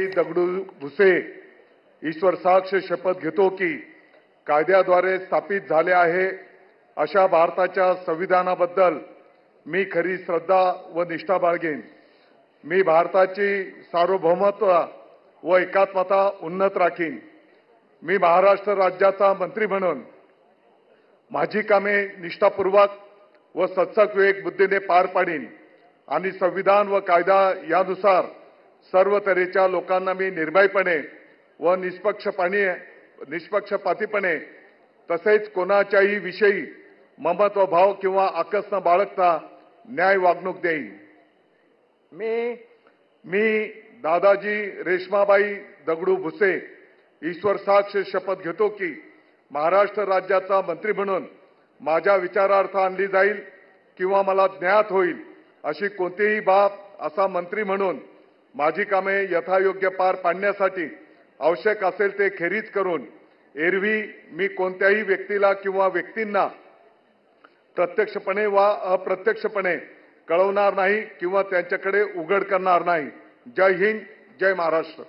दगडू भुसे ईश्वर साक्ष शपथ घेतो की कायद्याद्वारे स्थापित झाले आहे अशा भारताच्या संविधानाबद्दल मी खरी श्रद्धा व निष्ठा बाळगेन। मी भारताची सार्वभौमत्व व एकात्मता उन्नत राखीन। मी महाराष्ट्र राज्याचा मंत्री म्हणून माझी कामे निष्ठापूर्वक व सत्सक विवेक बुद्धीने पार पाडीन आणि संविधान व कायदा यानुसार सर्व तऱ्हेच्या लोकांना मी निर्भयपणे व निष्पक्षपातीपणे तसेच कोणाच्याही विषयी ममत्व भाव किंवा आकस न बाळगता न्याय वागणूक देईन। मी दादाजी रेश्माबाई दगडू भुसे ईश्वर साक्ष शपथ घेतो की महाराष्ट्र राज्याचा मंत्री म्हणून माझ्या विचारार्थ आणली जाईल किंवा मला ज्ञात होईल अशी कोणतीही बाब असा मंत्री म्हणून माझी कामे यथायोग्य पार पाडण्यासाठी आवश्यक असेल ते खेरीज करून एरवी मी कोणत्याही व्यक्तीला किंवा व्यक्तींना प्रत्यक्षपणे वा अप्रत्यक्षपणे कळवणार नाही किंवा त्यांच्याकडे उघड करणार नाही। जय हिंद, जय महाराष्ट्र।